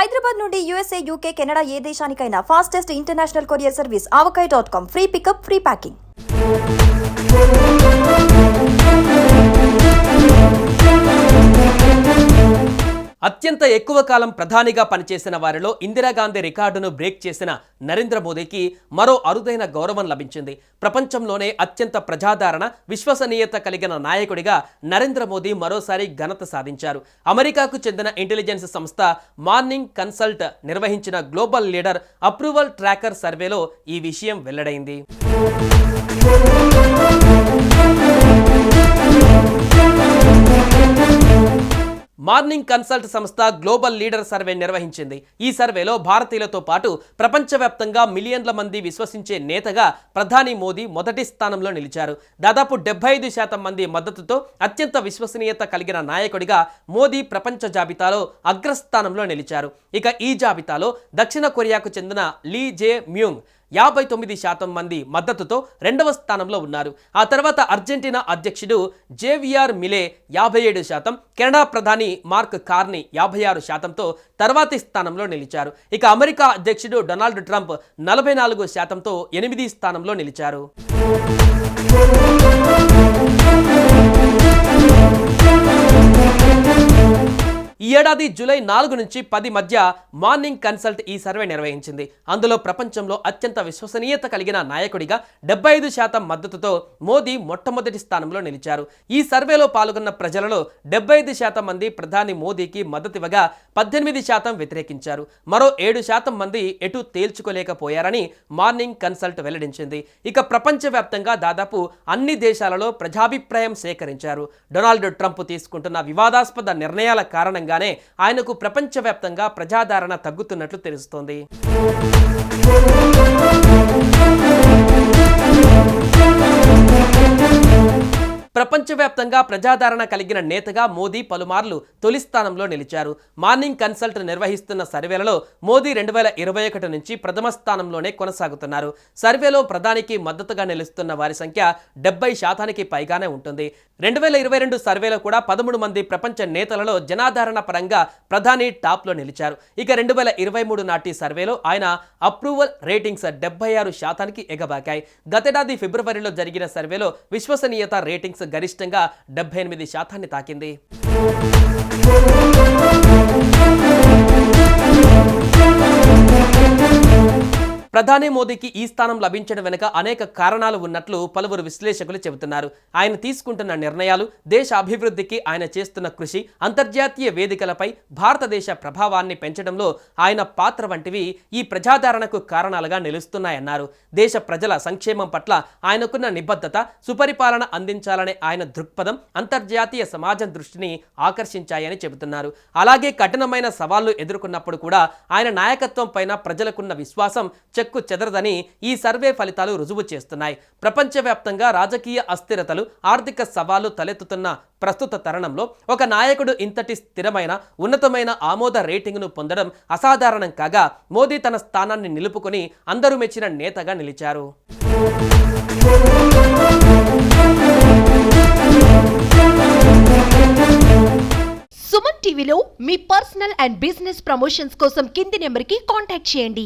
హైదరాబాద్ నుండి USA, UK, Canada ఏ దేశానికైనా fastest international courier service avocai.com. Free pickup, free packing. అత్యంత ఎక్కువ కాలం ప్రధానిగా పనిచేసిన వారిలో ఇందిరాగాంధీ రికార్డును బ్రేక్ చేసిన నరేంద్ర మోదీకి మరో అరుదైన గౌరవం లభించింది. ప్రపంచంలోనే అత్యంత ప్రజాదరణ, విశ్వసనీయత కలిగిన నాయకుడిగా నరేంద్ర మోదీ మరోసారి ఘనత సాధించారు. అమెరికాకు చెందిన ఇంటెలిజెన్స్ సంస్థ మార్నింగ్ కన్సల్ట్ నిర్వహించిన గ్లోబల్ లీడర్ అప్రూవల్ ట్రాకర్ సర్వేలో ఈ విషయం వెల్లడైంది. మార్నింగ్ కన్సల్ట్ సంస్థ గ్లోబల్ లీడర్ సర్వే నిర్వహించింది. ఈ సర్వేలో భారతీయులతో పాటు ప్రపంచవ్యాప్తంగా మిలియన్ల మంది విశ్వసించే నేతగా ప్రధాని మోదీ మొదటి స్థానంలో నిలిచారు. దాదాపు 75% మంది మద్దతుతో అత్యంత విశ్వసనీయత కలిగిన నాయకుడిగా మోదీ ప్రపంచ జాబితాలో అగ్రస్థానంలో నిలిచారు. ఇక ఈ జాబితాలో దక్షిణ కొరియాకు చెందిన లీ జే మ్యూంగ్ 59% మంది మద్దతుతో రెండవ స్థానంలో ఉన్నారు. ఆ తర్వాత అర్జెంటీనా అధ్యక్షుడు జేవియర్ మిలే 57%, కెనడా ప్రధాని మార్క్ కార్నీ 56%తో తర్వాతి స్థానంలో నిలిచారు. ఇక అమెరికా అధ్యక్షుడు డొనాల్డ్ ట్రంప్ 44%తో 8వ స్థానంలో నిలిచారు. ఈ ఏడాది జూలై 4 నుంచి 10 మధ్య మార్నింగ్ కన్సల్ట్ ఈ సర్వే నిర్వహించింది. అందులో ప్రపంచంలో అత్యంత విశ్వసనీయత కలిగిన నాయకుడిగా 75% మద్దతుతో మోదీ మొట్టమొదటి స్థానంలో నిలిచారు. ఈ సర్వేలో పాల్గొన్న ప్రజలలో 75% మంది ప్రధాని మోదీకి మద్దతివ్వగా 18% వ్యతిరేకించారు. మరో 7% మంది ఎటు తేల్చుకోలేకపోయారని మార్నింగ్ కన్సల్ట్ వెల్లడించింది. ఇక ప్రపంచవ్యాప్తంగా దాదాపు అన్ని దేశాలలో ప్రజాభిప్రాయం సేకరించారు. డొనాల్డ్ ట్రంప్ తీసుకుంటున్న వివాదాస్పద నిర్ణయాల కారణంగా ఆయనకు ప్రపంచవ్యాప్తంగా ప్రజాదరణ తగ్గుతున్నట్లు తెలుస్తోంది. ప్రపంచవ్యాప్తంగా ప్రజాదరణ కలిగిన నేతగా మోదీ పలుమార్లు తొలి స్థానంలో నిలిచారు. మార్నింగ్ కన్సల్ట్ నిర్వహిస్తున్న సర్వేలలో మోదీ 2021 నుంచి ప్రథమ స్థానంలోనే కొనసాగుతున్నారు. సర్వేలో ప్రధానికి మద్దతుగా నిలుస్తున్న వారి సంఖ్య 70% పైగానే ఉంటుంది. 2022 సర్వేలో కూడా 13 మంది ప్రపంచ నేతలలో జనాదరణ పరంగా ప్రధాని టాప్లో నిలిచారు. ఇక 2023 నాటి సర్వేలో ఆయన అప్రూవల్ రేటింగ్స్ 76%కి ఎగబాకాయి. గతేడాది ఫిబ్రవరిలో జరిగిన సర్వేలో విశ్వసనీయత రేటింగ్స్ గరిష్టంగా 78% తాకింది. ప్రధాని మోదీకి ఈ స్థానం లభించడం వెనుక అనేక కారణాలు ఉన్నట్లు పలువురు విశ్లేషకులు చెబుతున్నారు. ఆయన తీసుకుంటున్న నిర్ణయాలు, దేశ అభివృద్ధికి ఆయన చేస్తున్న కృషి, అంతర్జాతీయ వేదికలపై భారతదేశ ప్రభావాన్ని పెంచడంలో ఆయన పాత్ర వంటివి ఈ ప్రజాదరణకు కారణాలుగా నిలుస్తున్నాయన్నారు. దేశ ప్రజల సంక్షేమం పట్ల ఆయనకున్న నిబద్ధత, సుపరిపాలన అందించాలనే ఆయన దృక్పథం అంతర్జాతీయ సమాజం దృష్టిని ఆకర్షించాయని చెబుతున్నారు. అలాగే కఠినమైన సవాళ్లు ఎదుర్కొన్నప్పుడు కూడా ఆయన నాయకత్వం పైన ప్రజలకున్న విశ్వాసం చెక్కు చెదరదని ఈ సర్వే ఫలితాలు రుజువు చేస్తున్నాయి. ప్రపంచవ్యాప్తంగా రాజకీయ అస్థిరతలు, ఆర్థిక సవాళ్లు తలెత్తుతున్న ప్రస్తుత తరుణంలో ఒక నాయకుడు ఇంతటి స్థిరమైన, ఉన్నతమైన ఆమోద రేటింగ్ను పొందడం అసాధారణం కాగా మోదీ తన స్థానాన్ని నిలుపుకొని అందరూ మెచ్చిన నేతగా నిలిచారు. సుమన్ టీవీలో మీ పర్సనల్ అండ్ బిజినెస్ ప్రమోషన్స్ కోసం కింది నెంబర్కి కాంటాక్ట్ చేయండి.